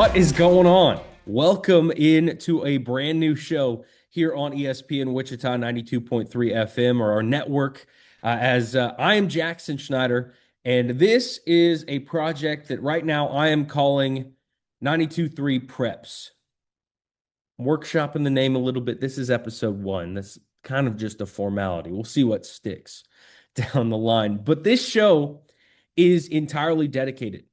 What is going on? Welcome into a brand new show here on ESPN Wichita 92.3 FM or our network. I am Jackson Schneider, and this is a project that right now I am calling 92.3 Preps. I'm workshopping the name a little bit. This is episode one. That's kind of just a formality. We'll see what sticks down the line. But this show is entirely dedicated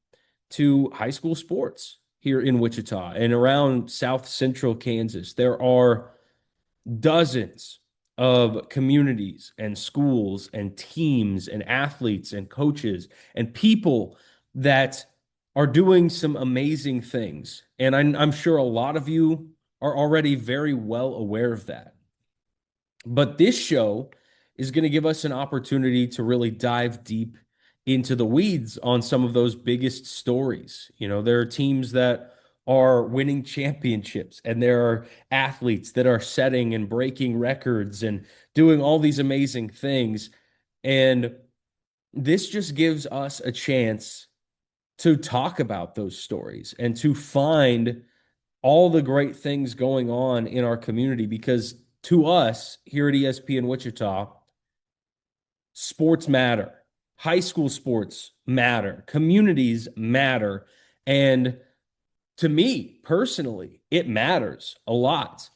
to high school sports here in Wichita and around South Central Kansas. There are dozens of communities and schools and teams and athletes and coaches and people that are doing some amazing things. And I'm sure a lot of you are already very well aware of that. But this show is going to give us an opportunity to really dive deep into the weeds on some of those biggest stories. You know, there are teams that are winning championships, and there are athletes that are setting and breaking records and doing all these amazing things. And this just gives us a chance to talk about those stories and to find all the great things going on in our community, because to us here at ESPN Wichita, sports matter. High school sports matter. Communities matter. And to me personally, it matters a lot.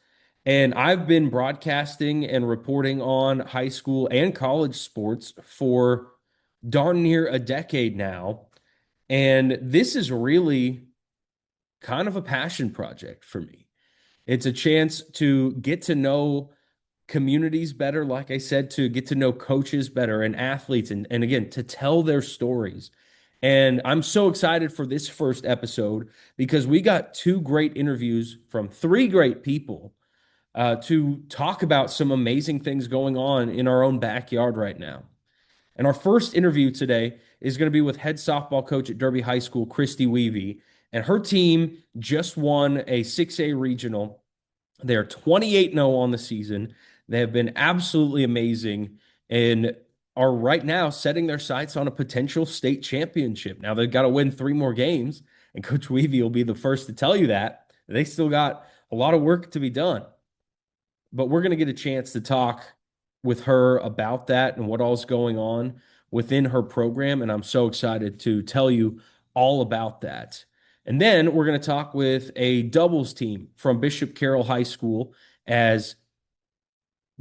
And I've been broadcasting and reporting on high school and college sports for darn near a decade now. And this is really kind of a passion project for me. It's a chance to get to know communities better, like I said, to get to know coaches better and athletes, and again, to tell their stories. And I'm so excited for this first episode because we got two great interviews from three great people to talk about some amazing things going on in our own backyard right now. And our first interview today is going to be with head softball coach at Derby High School, Christy Weve. And her team just won a 6A regional. They are 28-0 on the season. They have been absolutely amazing and are right now setting their sights on a potential state championship. Now they've got to win 3 more games, and Coach Weve will be the first to tell you that. They still got a lot of work to be done. But we're going to get a chance to talk with her about that and what all's going on within her program, and I'm so excited to tell you all about that. And then we're going to talk with a doubles team from Bishop Carroll High School, as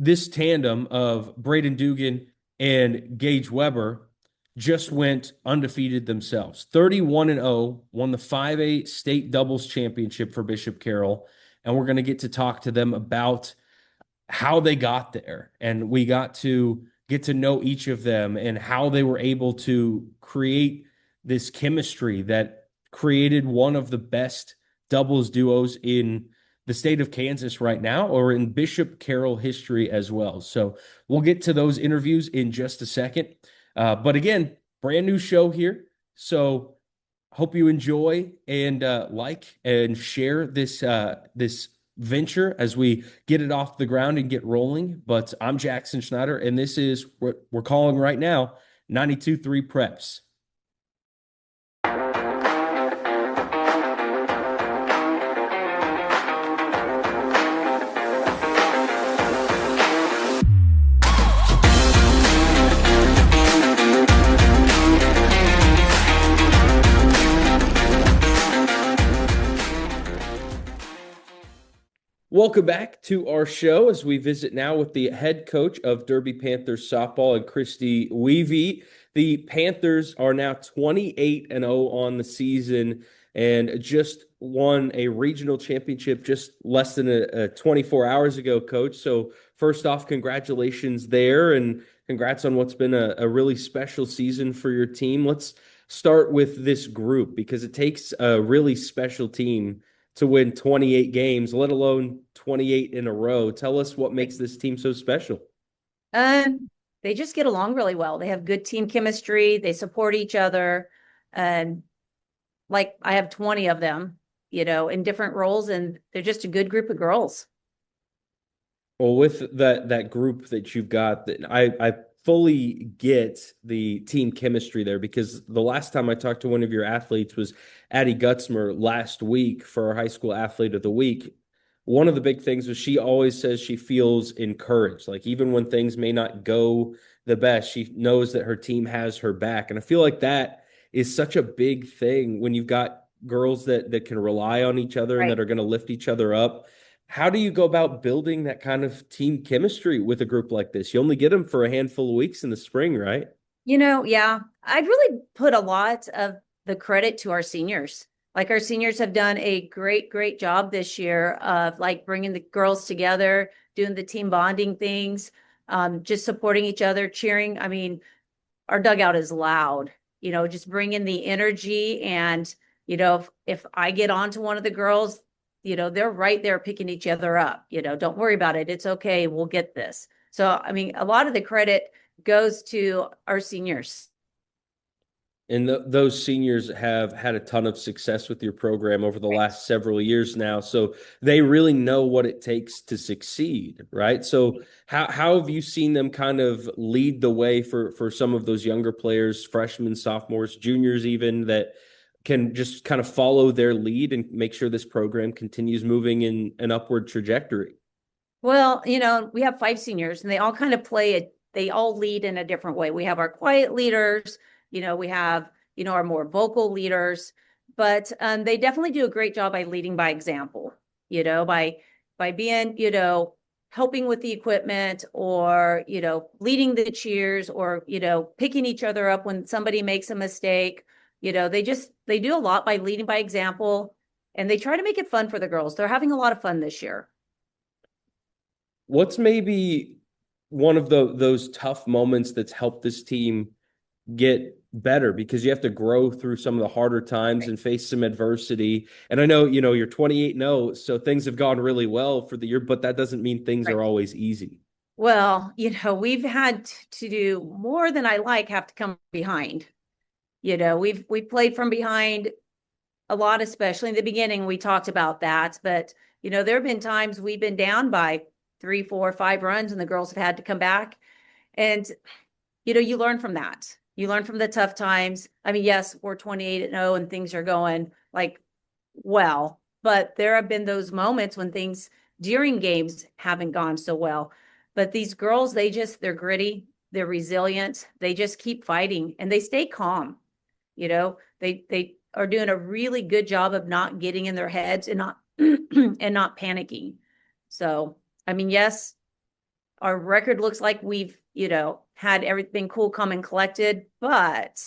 this tandem of Braeden Dugan and Gage Weber just went undefeated themselves. 31-0, won the 5A state doubles championship for Bishop Carroll. And we're going to get to talk to them about how they got there. And we got to get to know each of them and how they were able to create this chemistry that created one of the best doubles duos in the state of Kansas right now, or in Bishop Carroll history as well. So we'll get to those interviews in just a second. But again, brand new show here. So hope you enjoy and like and share this this venture as we get it off the ground and get rolling. But I'm Jackson Schneider, and this is what we're calling right now 92.3 Preps. Welcome back to our show as we visit now with the head coach of Derby Panthers softball and Christy Weve. The Panthers are now 28-0 on the season and just won a regional championship just less than 24 hours ago, Coach. So first off, congratulations there, and congrats on what's been a really special season for your team. Let's start with this group, because it takes a really special team to win 28 games, let alone 28 in a row. Tell us what makes this team so special. They just get along really well. They have good team chemistry. They support each other. And like I have 20 of them, in different roles, and they're just a good group of girls. Well, with that group that you've got, that I fully get the team chemistry there because the last time I talked to one of your athletes was Addie Gutzmer last week for our high school athlete of the week. One of the big things was she always says she feels encouraged. Like even when things may not go the best, she knows that her team has her back. And I feel like that is such a big thing when you've got girls that can rely on each other and Right. that are going to lift each other up. How do you go about building that kind of team chemistry with a group like this? You only get them for a handful of weeks in the spring, right? Yeah, I'd really put a lot of the credit to our seniors. Like our seniors have done a great job this year of like bringing the girls together, doing the team bonding things, just supporting each other, cheering. I mean, our dugout is loud, just bringing the energy. And, if I get on to one of the girls, they're right there picking each other up, don't worry about it. It's okay. We'll get this. So, I mean, a lot of the credit goes to our seniors. And those seniors have had a ton of success with your program over the Right. last several years now. So they really know what it takes to succeed, right? So how have you seen them kind of lead the way for some of those younger players, freshmen, sophomores, juniors even, that can just kind of follow their lead and make sure this program continues moving in an upward trajectory? Well, we have five seniors and they all kind of they all lead in a different way. We have our quiet leaders, we have, our more vocal leaders, but they definitely do a great job by leading by example, by being, helping with the equipment or, leading the cheers or, picking each other up when somebody makes a mistake. They do a lot by leading by example and they try to make it fun for the girls. They're having a lot of fun this year. What's maybe one of those tough moments that's helped this team get better because you have to grow through some of the harder times and face some adversity. And I know, you're 28-0, so things have gone really well for the year, but that doesn't mean things Right. are always easy. Well, we've had to do more than I like have to come behind. We've played from behind a lot, especially in the beginning. We talked about that, but there have been times we've been down by 3, 4, 5 runs and the girls have had to come back. And you learn from that. You learn from the tough times. I mean, yes, we're 28-0 and things are going like well, but there have been those moments when things during games haven't gone so well. But these girls, they're gritty, they're resilient, they just keep fighting and they stay calm. They are doing a really good job of not getting in their heads and not and not panicking. So, I mean, yes, our record looks like we've, had everything cool, calm, and collected, but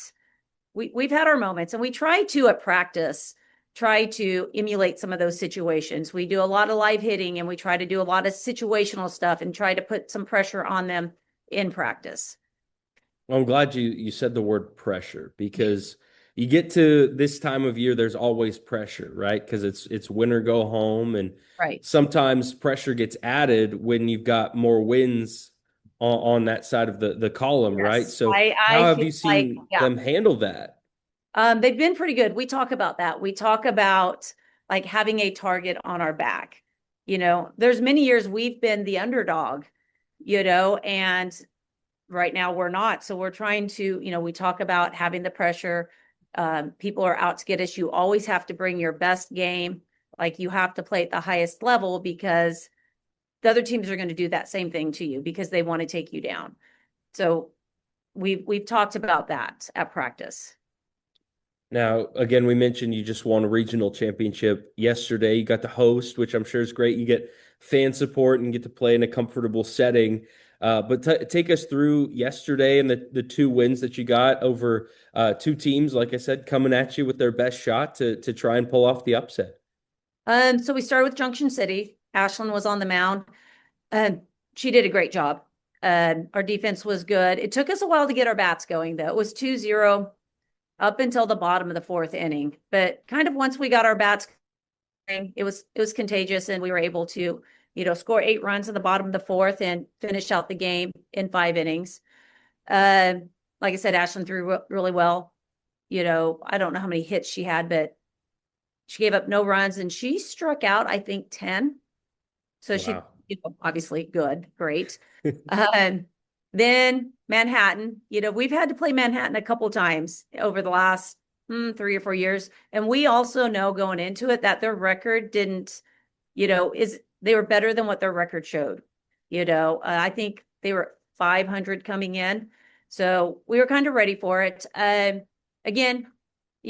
we've had our moments and we try to at practice try to emulate some of those situations. We do a lot of live hitting and we try to do a lot of situational stuff and try to put some pressure on them in practice. Well, I'm glad you said the word pressure because you get to this time of year, there's always pressure, right? Because it's win or go home, and Right. sometimes pressure gets added when you've got more wins on that side of the column, right? Yes. So I how have feel you like, seen yeah. them handle that? They've been pretty good. We talk about that. We talk about like having a target on our back. There's many years we've been the underdog, and right now we're not. So we're trying to, we talk about having the pressure. People are out to get us. You always have to bring your best game. Like you have to play at the highest level because the other teams are going to do that same thing to you because they want to take you down. So we've talked about that at practice. Now, again, we mentioned you just won a regional championship yesterday. You got to host, which I'm sure is great. You get fan support and get to play in a comfortable setting. But take us through yesterday and the two wins that you got over two teams, like I said, coming at you with their best shot to try and pull off the upset. So we started with Junction City. Ashlyn was on the mound. She did a great job. Our defense was good. It took us a while to get our bats going, though. It was 2-0 up until the bottom of the fourth inning. But kind of once we got our bats going, it was contagious, and we were able to, score 8 runs in the bottom of the fourth and finish out the game in 5 innings. Uh, like I said, Ashlyn threw really well. I don't know how many hits she had, but she gave up no runs and she struck out, I think, 10. So she, Wow. obviously good, great. Um, Then Manhattan, we've had to play Manhattan a couple times over the last 3 or 4 years. And we also know going into it that their record didn't, they were better than what their record showed. I think they were 500 coming in. So we were kind of ready for it. Again,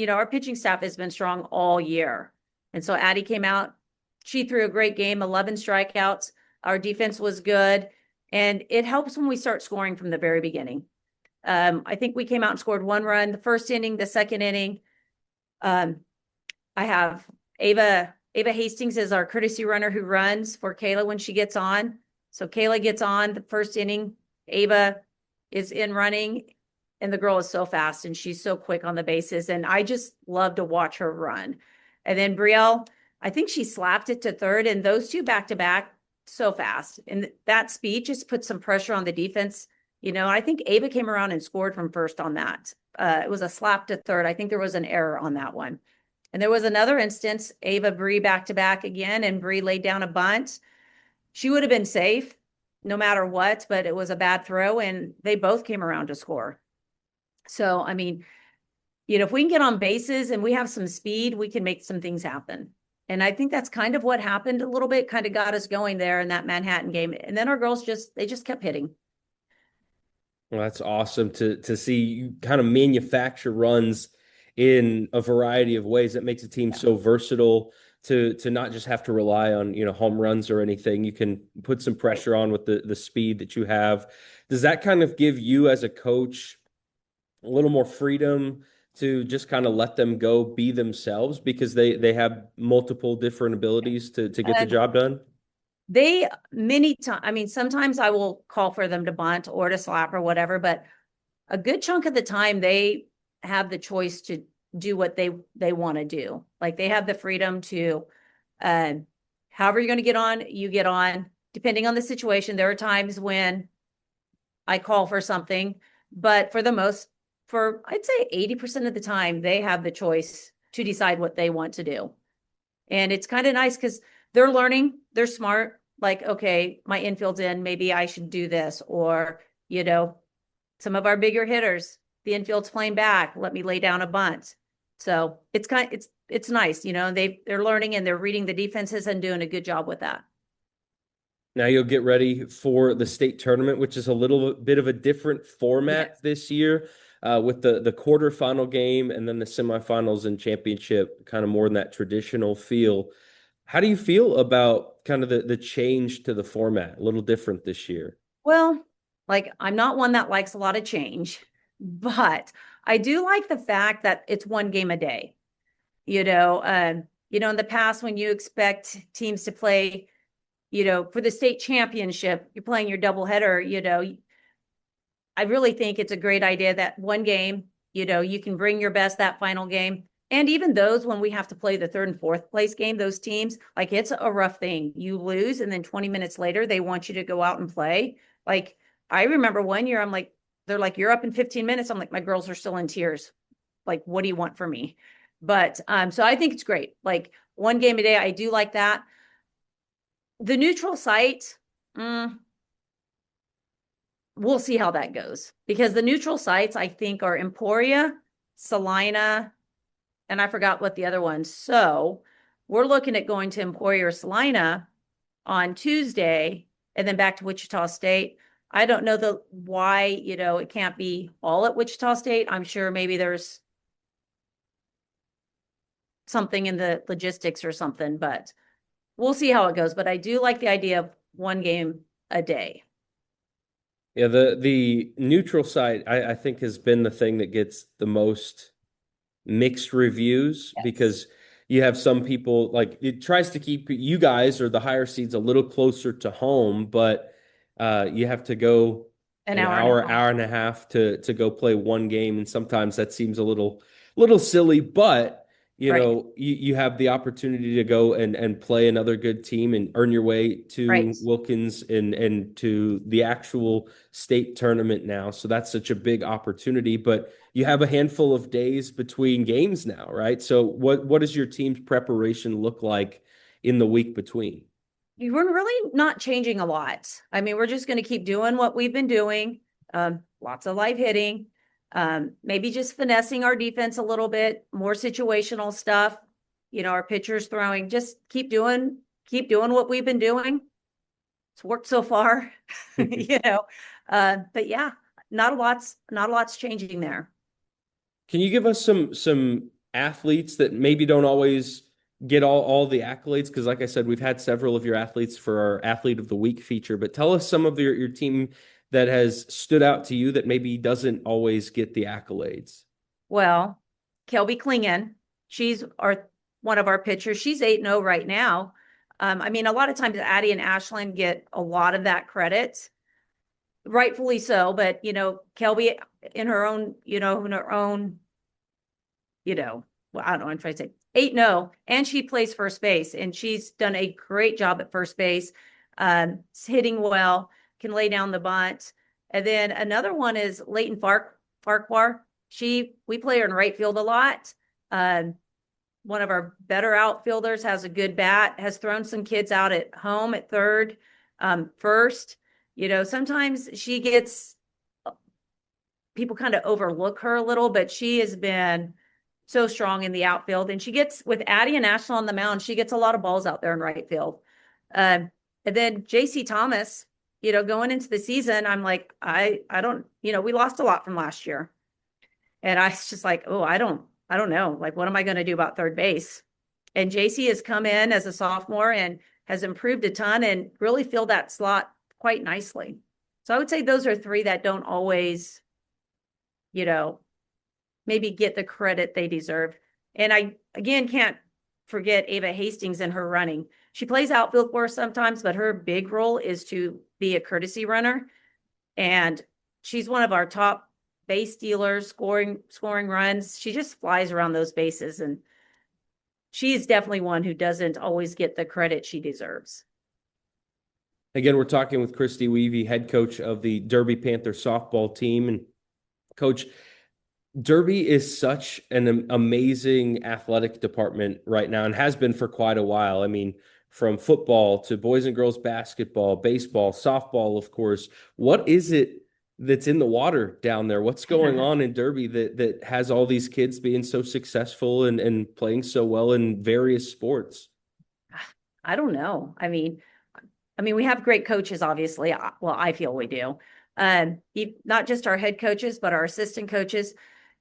our pitching staff has been strong all year. And so Addie came out. She threw a great game, 11 strikeouts. Our defense was good. And it helps when we start scoring from the very beginning. I think we came out and scored 1 run the first inning, the second inning. I have Ava Hastings is our courtesy runner who runs for Kayla when she gets on. So Kayla gets on the first inning. Ava is in running, and the girl is so fast and she's so quick on the bases. And I just love to watch her run. And then Brielle, I think she slapped it to third, and those two back to back so fast. And that speed just put some pressure on the defense. I think Ava came around and scored from first on that. It was a slap to third. I think there was an error on that one. And there was another instance, Ava Bree back to back again, and Bree laid down a bunt. She would have been safe no matter what, but it was a bad throw, and they both came around to score. So, I mean, if we can get on bases and we have some speed, we can make some things happen. And I think that's kind of what happened a little bit, kind of got us going there in that Manhattan game. And then our girls they just kept hitting. Well, that's awesome to see you kind of manufacture runs in a variety of ways. That makes a team so versatile to not just have to rely on, home runs or anything. You can put some pressure on with the speed that you have. Does that kind of give you as a coach a little more freedom to just kind of let them go be themselves because they have multiple different abilities to get the job done? Many times, I mean, sometimes I will call for them to bunt or to slap or whatever, but a good chunk of the time they have the choice to do what they want to do. Like they have the freedom to, however you're going to get on, you get on, depending on the situation. There are times when I call for something, but I'd say 80% of the time, they have the choice to decide what they want to do. And it's kind of nice because they're learning, they're smart. Like, okay, my infield's in, maybe I should do this. Or, some of our bigger hitters, the infield's playing back, let me lay down a bunt. So it's nice, they're learning and they're reading the defenses and doing a good job with that. Now you'll get ready for the state tournament, which is a little bit of a different format this year, with the quarterfinal game and then the semifinals and championship, kind of more in that traditional feel. How do you feel about kind of the change to the format, a little different this year? Well, like I'm not one that likes a lot of change, but I do like the fact that it's one game a day. In the past when you expect teams to play, for the state championship, you're playing your doubleheader, I really think it's a great idea that one game, you can bring your best that final game. And even those when we have to play the third and fourth place game, those teams, like it's a rough thing. You lose and then 20 minutes later, they want you to go out and play. Like I remember one year, they're like, you're up in 15 minutes. I'm like, my girls are still in tears. Like, what do you want from me? But so I think it's great. Like one game a day, I do like that. The neutral site, we'll see how that goes because the neutral sites I think are Emporia, Salina, and I forgot what the other one. So we're looking at going to Emporia or Salina on Tuesday and then back to Wichita State. I don't know why, it can't be all at Wichita State. I'm sure maybe there's something in the logistics or something, but we'll see how it goes. But I do like the idea of one game a day. Yeah, the neutral site I think has been the thing that gets the most mixed reviews because you have some people like it tries to keep you guys or the higher seeds a little closer to home, but you have to go An an hour hour and a half to go play one game, and sometimes that seems a little silly, but Right. you have the opportunity to go and play another good team and earn your way to Right. Wilkins and to the actual state tournament now. So that's such a big opportunity, but you have a handful of days between games now, right? So what does your team's preparation look like in the week between? We're really not changing a lot. I mean, we're just going to keep doing what we've been doing. Lots of live hitting, maybe just finessing our defense a little bit, more situational stuff. Our pitchers throwing, just keep doing what we've been doing. It's worked so far, but yeah, not a lot's changing there. Can you give us some athletes that maybe don't always get all the accolades? Because like I said, we've had several of your athletes for our Athlete of the Week feature, but tell us some of your team that has stood out to you that maybe doesn't always get the accolades. Well, Kelby Klingon, she's one of our pitchers. She's 8-0 right now. I mean, a lot of times Addie and Ashlyn get a lot of that credit, rightfully so. But Kelby in her own, well, I don't know. I'm trying to say 8-0, and she plays first base, and she's done a great job at first base, hitting well, can lay down the bunt. And then another one is Leighton Farquhar. We play her in right field a lot. One of our better outfielders, has a good bat, has thrown some kids out at home at third, first. Sometimes she gets, people kind of overlook her a little, but she has been so strong in the outfield. And she gets, with Addie and Ashley on the mound, she gets a lot of balls out there in right field. And then JC Thomas, going into the season, I'm like, I don't, we lost a lot from last year. And I was just like, oh, I don't know. Like, what am I going to do about third base? And JC has come in as a sophomore and has improved a ton and really filled that slot quite nicely. So I would say those are three that don't always, maybe get the credit they deserve. And I, again, can't forget Ava Hastings and her running. She plays outfield for us sometimes, but her big role is to be a courtesy runner. And she's one of our top base stealers, scoring runs. She just flies around those bases, and she is definitely one who doesn't always get the credit she deserves. Again, we're talking with Christy Weve, head coach of the Derby Panther softball team. And Coach, Derby is such an amazing athletic department right now, and has been for quite a while. I mean, from football to boys and girls basketball, baseball, softball, of course. What is it that's in the water down there? What's going on in Derby that has all these kids being so successful and playing so well in various sports? I don't know. I mean, we have great coaches, obviously. Well, I feel we do. Not just our head coaches, but our assistant coaches.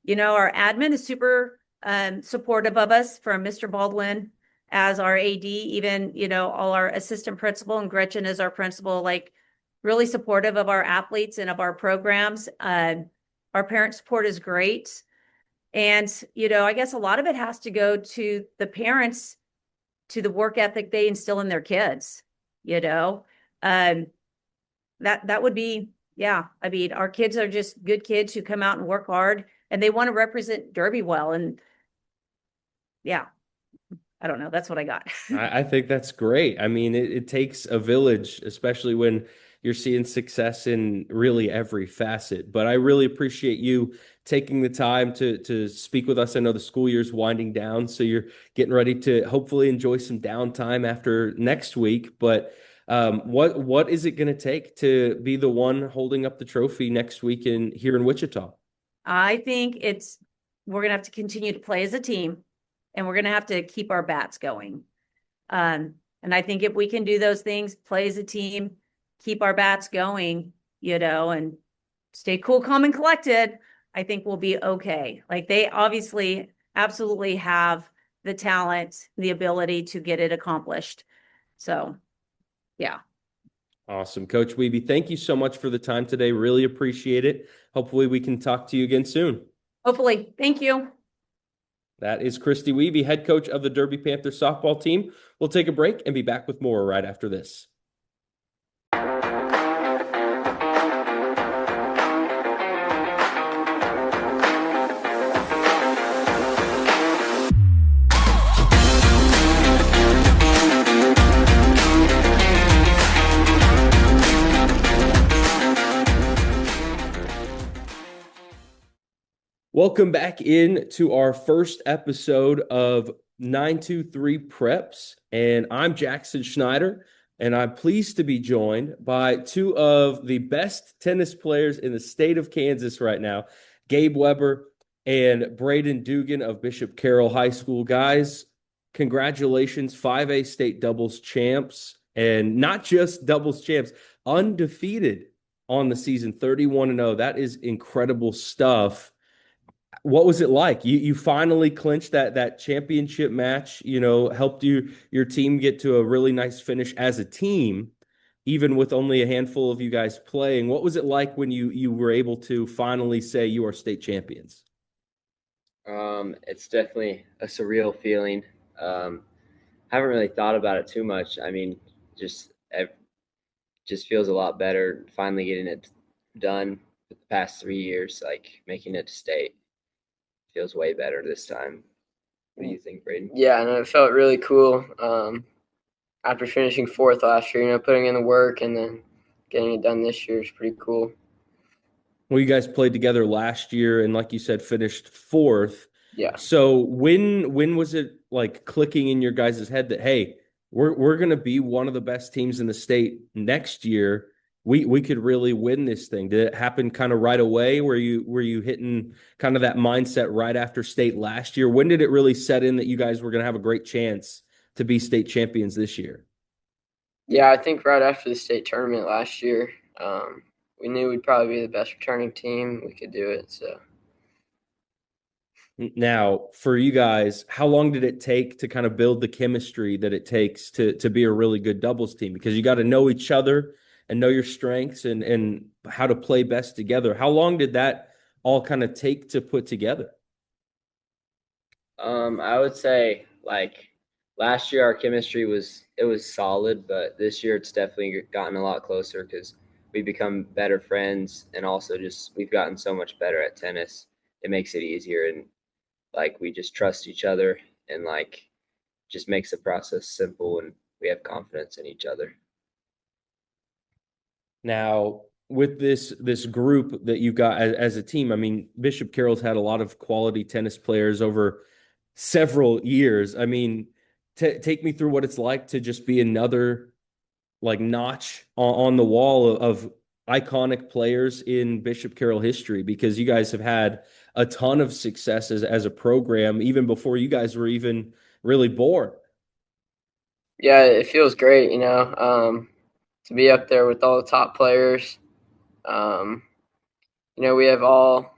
Our admin is super supportive of us, from Mr. Baldwin as our AD, even, all our assistant principal, and Gretchen is our principal, like, really supportive of our athletes and of our programs. Our parent support is great. And, I guess a lot of it has to go to the parents, to the work ethic they instill in their kids, that would be, yeah. I mean, our kids are just good kids who come out and work hard, and they want to represent Derby well. And yeah, I don't know. That's what I got. I think that's great. I mean, it takes a village, especially when you're seeing success in really every facet. But I really appreciate you taking the time to speak with us. I know the school year's winding down, so you're getting ready to hopefully enjoy some downtime after next week. But what is it going to take to be the one holding up the trophy next week here in Wichita? I think we're going to have to continue to play as a team, and we're going to have to keep our bats going. And I think if we can do those things, play as a team, keep our bats going, and stay cool, calm, and collected, I think we'll be okay. Like, they obviously absolutely have the talent, the ability to get it accomplished. So, yeah. Awesome. Coach Weve, thank you so much for the time today. Really appreciate it. Hopefully we can talk to you again soon. Hopefully. Thank you. That is Christy Weve, head coach of the Derby Panther softball team. We'll take a break and be back with more right after this. Welcome back in to our first episode of 923 Preps, and I'm Jackson Schneider, and I'm pleased to be joined by two of the best tennis players in the state of Kansas right now, Gabe Weber and Braeden Dugan of Bishop Carroll High School. Guys, congratulations, 5A state doubles champs, and not just doubles champs, undefeated on the season, 31-0. That is incredible stuff. What was it like? You finally clinched that championship match, helped your team get to a really nice finish as a team, even with only a handful of you guys playing. What was it like when you were able to finally say you are state champions? It's definitely a surreal feeling. Haven't really thought about it too much. I mean, just it just feels a lot better finally getting it done for the past 3 years. Like making it to state feels way better this time. What do you think, Braden? Yeah, and it felt really cool. After finishing fourth last year, putting in the work and then getting it done this year is pretty cool. Well, you guys played together last year and like you said, finished fourth. Yeah. So when was it like clicking in your guys' head that, hey, we're gonna be one of the best teams in the state next year? We could really win this thing. Did it happen kind of right away? Were you hitting kind of that mindset right after state last year? When did it really set in that you guys were gonna have a great chance to be state champions this year? Yeah, I think right after the state tournament last year, we knew we'd probably be the best returning team. We could do it. So Now, for you guys, how long did it take to kind of build the chemistry that it takes to be a really good doubles team? Because you got to know each other and know your strengths and how to play best together. How long did that all kind of take to put together? I would say like last year our chemistry was solid, but this year it's definitely gotten a lot closer because we've become better friends and also just we've gotten so much better at tennis. It makes it easier and like we just trust each other and like just makes the process simple and we have confidence in each other. Now, with this group that you've got as a team, I mean, Bishop Carroll's had a lot of quality tennis players over several years. I mean, take me through what it's like to just be another like notch on the wall of iconic players in Bishop Carroll history, because you guys have had a ton of success as a program even before you guys were even really born. yeah, it feels great, to be up there with all the top players. Um, we have all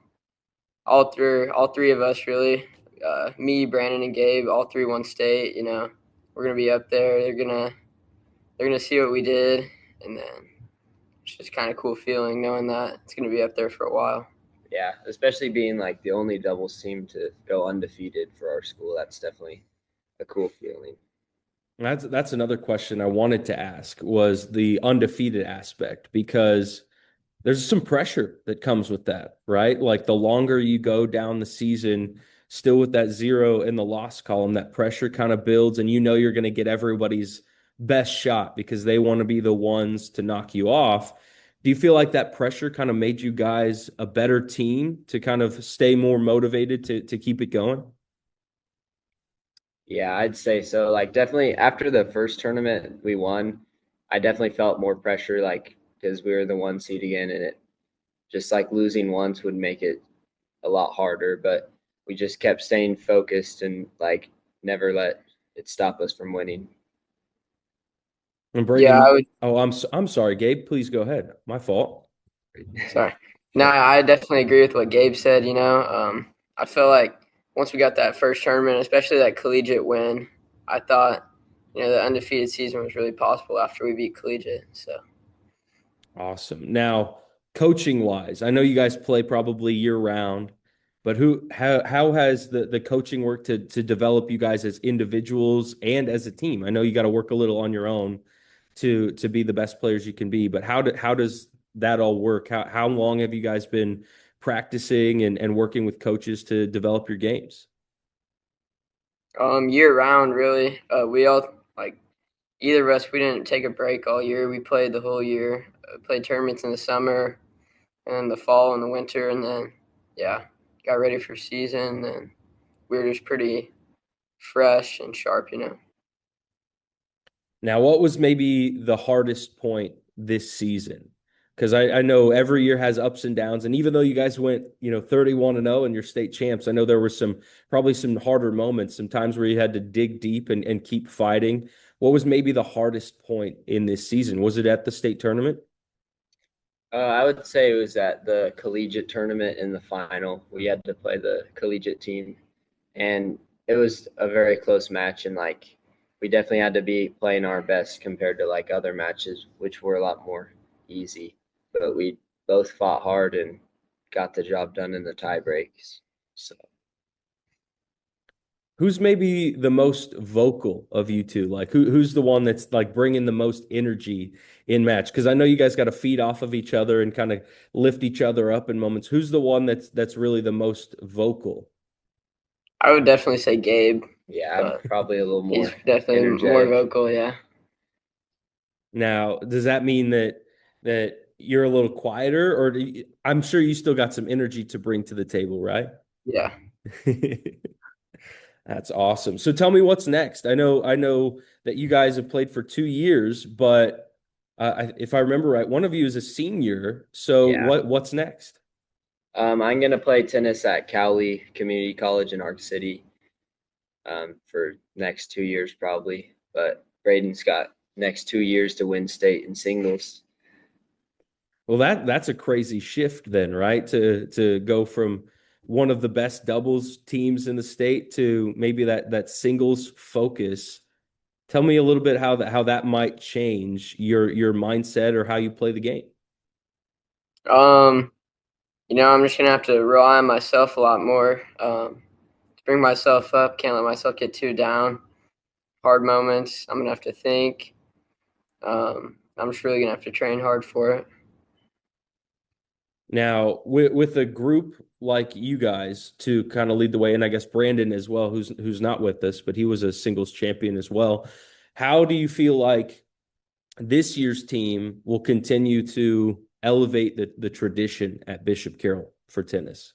three of us really. Me, Brandon, and Gabe, all three won state. We're gonna be up there. They're gonna see what we did, and then it's just kind of cool feeling knowing that it's gonna be up there for a while. Yeah, especially being like the only doubles team to go undefeated for our school. That's definitely a cool feeling. That's another question I wanted to ask, was the undefeated aspect, because there's some pressure that comes with that, right? Like the longer you go down the season, still with that zero in the loss column, that pressure kind of builds, and you're going to get everybody's best shot because they want to be the ones to knock you off. Do you feel like that pressure kind of made you guys a better team to kind of stay more motivated to keep it going? Yeah, I'd say so. Like definitely after the first tournament we won, I definitely felt more pressure like because we were the one seed again and it just like losing once would make it a lot harder, but we just kept staying focused and like never let it stop us from winning. And Yeah, Braden, oh, I'm sorry, Gabe. Please go ahead. My fault. sorry. No, I definitely agree with what Gabe said. I feel like once we got that first tournament, especially that collegiate win, I thought, the undefeated season was really possible after we beat collegiate. So Awesome. Now, coaching wise, I know you guys play probably year round, but how has the coaching worked to develop you guys as individuals and as a team? I know you got to work a little on your own to be the best players you can be, but how does that all work? How long have you guys been practicing and working with coaches to develop your games? year round, really, we all like either of us. We didn't take a break all year. We played the whole year. Played tournaments in the summer and the fall and the winter, and then yeah, got ready for season. And we were just pretty fresh and sharp. Now, what was maybe the hardest point this season? Because I know every year has ups and downs. And even though you guys went, 31-0 and you're state champs, I know there were probably some harder moments, some times where you had to dig deep and keep fighting. What was maybe the hardest point in this season? Was it at the state tournament? I would say it was at the collegiate tournament in the final. We had to play the collegiate team, and it was a very close match. And like, we definitely had to be playing our best compared to like other matches, which were a lot more easy. But we both fought hard and got the job done in the tie breaks. So Who's maybe the most vocal of you two? Like who's the one that's like bringing the most energy in match? Because I know you guys got to feed off of each other and kind of lift each other up in moments. Who's the one that's really the most vocal? I would definitely say Gabe. yeah, I'm probably a little more He's definitely energetic. more vocal. Yeah. Now, does that mean that you're a little quieter, or I'm sure you still got some energy to bring to the table, right? Yeah. That's awesome. So tell me what's next. I know that you guys have played for 2 years, but if I remember right, one of you is a senior. So Yeah. what's next? I'm gonna play tennis at Cowley Community College in Arc City for next 2 years probably. But Braeden's got next 2 years to win state in singles. Well, that's a crazy shift then, right? To go from one of the best doubles teams in the state to maybe that singles focus. Tell me a little bit how that might change your mindset or how you play the game. I'm just gonna have to rely on myself a lot more. To bring myself up, can't let myself get too down. Hard moments, I'm gonna have to think. I'm just really gonna have to train hard for it. Now, with a group like you guys to kind of lead the way, and I guess Braeden as well, who's not with us, but he was a singles champion as well. How do you feel like this year's team will continue to elevate the tradition at Bishop Carroll for tennis?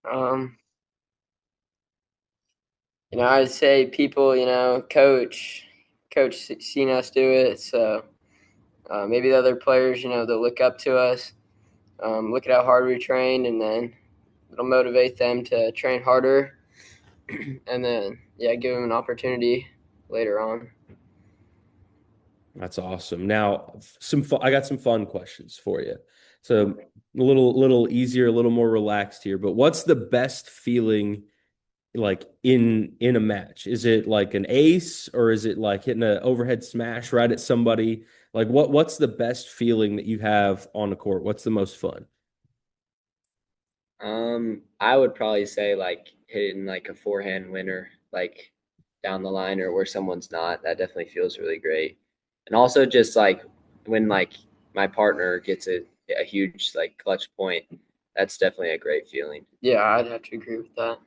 Um, I'd say people, coach seen us do it, so maybe the other players, they'll look up to us, look at how hard we train, and then it'll motivate them to train harder, and then give them an opportunity later on. That's awesome. Now, I got some fun questions for you. So a little easier, a little more relaxed here. But what's the best feeling like in a match? Is it like an ace, or is it like hitting an overhead smash right at somebody? Like what's the best feeling that you have on the court? What's the most fun? I would probably say like hitting like a forehand winner, like down the line or where someone's not. That definitely feels really great. And also just like when like my partner gets a huge like clutch point, that's definitely a great feeling. Yeah, I'd have to agree with that.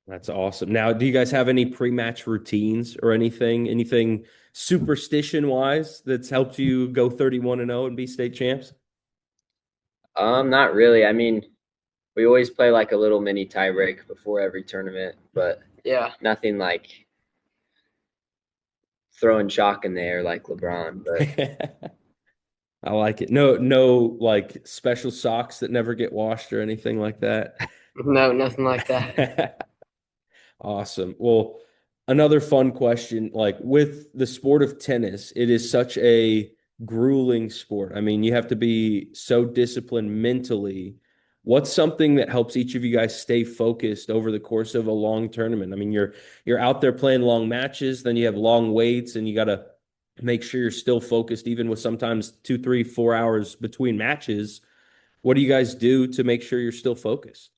That's awesome. Now, do you guys have any pre-match routines or anything superstition wise that's helped you go 31-0 and be state champs? Not really. I mean, we always play like a little mini tiebreak before every tournament, but Yeah. nothing like throwing chalk in the air like LeBron. But I like it. No, like special socks that never get washed or anything like that. No, nothing like that. Awesome. Well, another fun question, like with the sport of tennis, it is such a grueling sport. I mean, you have to be so disciplined mentally. What's something that helps each of you guys stay focused over the course of a long tournament? I mean, you're out there playing long matches, then you have long waits, and you got to make sure you're still focused, even with sometimes 2, 3, 4 hours between matches. What do you guys do to make sure you're still focused?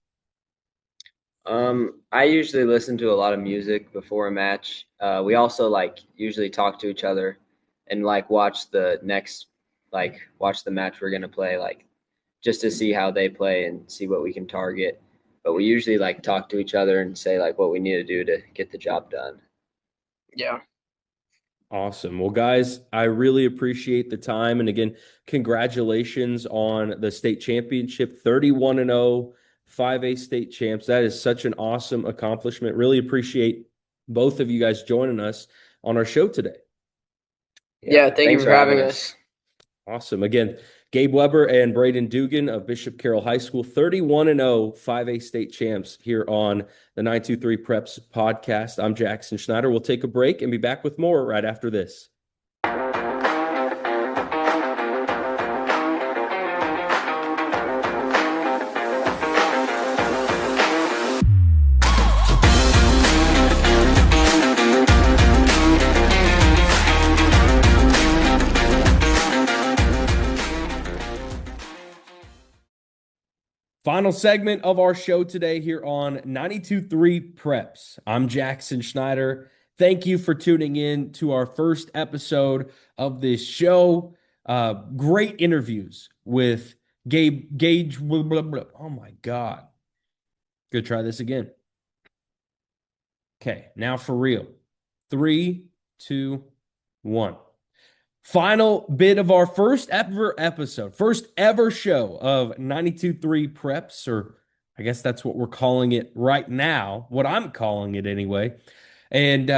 I usually listen to a lot of music before a match. We also like usually talk to each other and like watch the match we're gonna play, like just to see how they play and see what we can target. But we usually like talk to each other and say like what we need to do to get the job done. Yeah. Awesome. Well, guys, I really appreciate the time. And again, congratulations on the state championship, 31-0, 5A state champs. That is such an awesome accomplishment. Really appreciate both of you guys joining us on our show today. Yeah, thank you for having us. Awesome. Again, Gabe Weber and Braeden Dugan of Bishop Carroll High School, 31-0 5A state champs here on the 923 Preps podcast. I'm Jackson Schneider. We'll take a break and be back with more right after this. Final segment of our show today here on 92.3 Preps. I'm Jackson Schneider. Thank you for tuning in to our first episode of this show. Great interviews with Gage. Oh my God. Good. Try this again. Okay, now for real. 3, 2, 1. Final bit of our first ever episode, first ever show of 92.3 Preps, or I guess that's what we're calling it right now, what I'm calling it anyway. And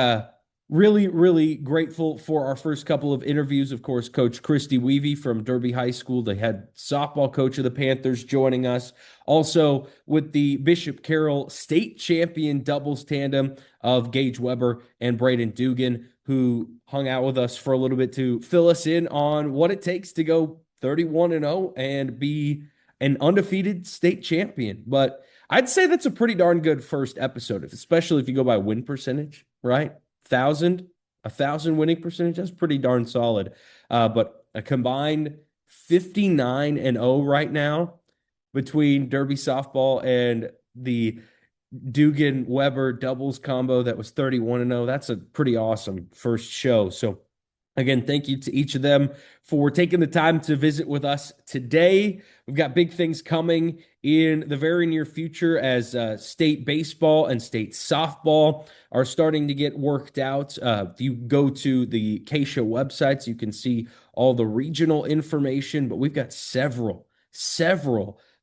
really, really grateful for our first couple of interviews. Of course, Coach Christy Weve from Derby High School, the head softball coach of the Panthers, joining us. Also with the Bishop Carroll state champion doubles tandem of Gage Weber and Braeden Dugan, who hung out with us for a little bit to fill us in on what it takes to go 31-0 and be an undefeated state champion. But I'd say that's a pretty darn good first episode, especially if you go by win percentage, right? 1,000 winning percentage, that's pretty darn solid. But a combined 59-0 right now between Derby softball and the Dugan Weber doubles combo that was 31-0. That's a pretty awesome first show. So again, thank you to each of them for taking the time to visit with us today. We've got big things coming in the very near future as state baseball and state softball are starting to get worked out. If you go to the K-Show websites, you can see all the regional information, but we've got several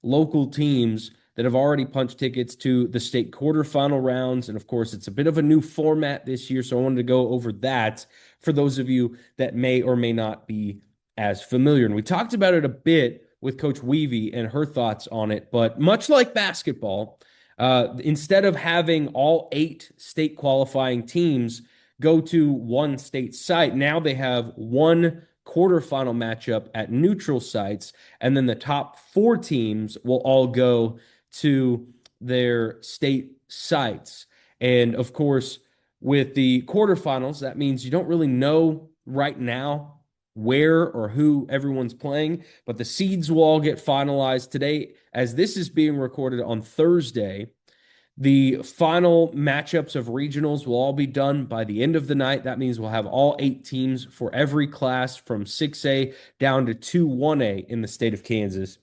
local teams that have already punched tickets to the state quarterfinal rounds. And of course, it's a bit of a new format this year, so I wanted to go over that for those of you that may or may not be as familiar. And we talked about it a bit with Coach Weve and her thoughts on it, but much like basketball, instead of having all 8 state qualifying teams go to one state site, now they have one quarterfinal matchup at neutral sites, and then the top 4 teams will all go to their state sites. And of course, with the quarterfinals, that means you don't really know right now where or who everyone's playing, but the seeds will all get finalized today. As this is being recorded on Thursday, the final matchups of regionals will all be done by the end of the night. That means we'll have all 8 teams for every class from 6A down to 2-1A in the state of Kansas.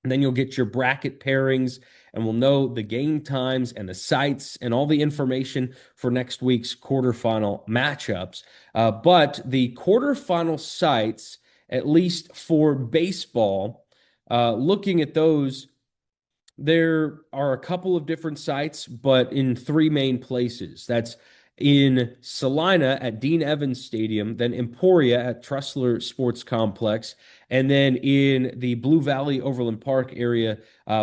And then you'll get your bracket pairings, and we'll know the game times and the sites and all the information for next week's quarterfinal matchups. But the quarterfinal sites, at least for baseball, looking at those, there are a couple of different sites, but in 3 main places. That's in Salina at Dean Evans Stadium, then Emporia at Tressler Sports Complex, and then in the Blue Valley Overland Park area,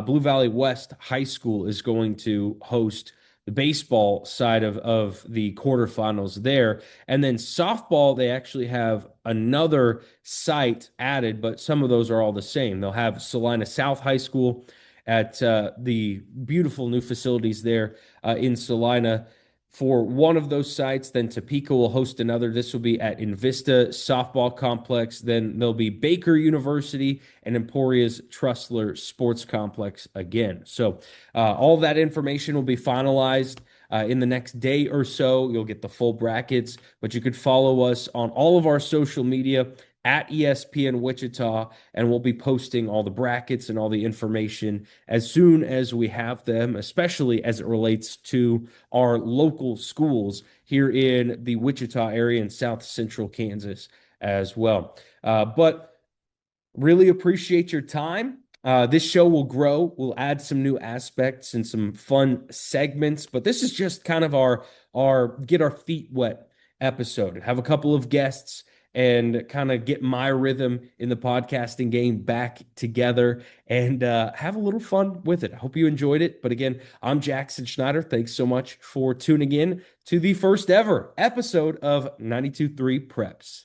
Blue Valley West High School is going to host the baseball side of the quarterfinals there. And then softball, they actually have another site added, but some of those are all the same. They'll have Salina South High School at the beautiful new facilities there in Salina for one of those sites. Then Topeka will host another. This will be at Invista Softball Complex. Then there'll be Baker University and Emporia's Tressler Sports Complex again. So all that information will be finalized in the next day or so. You'll get the full brackets, but you could follow us on all of our social media at ESPN Wichita, and we'll be posting all the brackets and all the information as soon as we have them, especially as it relates to our local schools here in the Wichita area and South Central Kansas as well. But really appreciate your time. This show will grow. We'll add some new aspects and some fun segments, but this is just kind of our get our feet wet episode. Have a couple of guests and kind of get my rhythm in the podcasting game back together and have a little fun with it. I hope you enjoyed it. But again, I'm Jackson Schneider. Thanks so much for tuning in to the first ever episode of 92.3 Preps.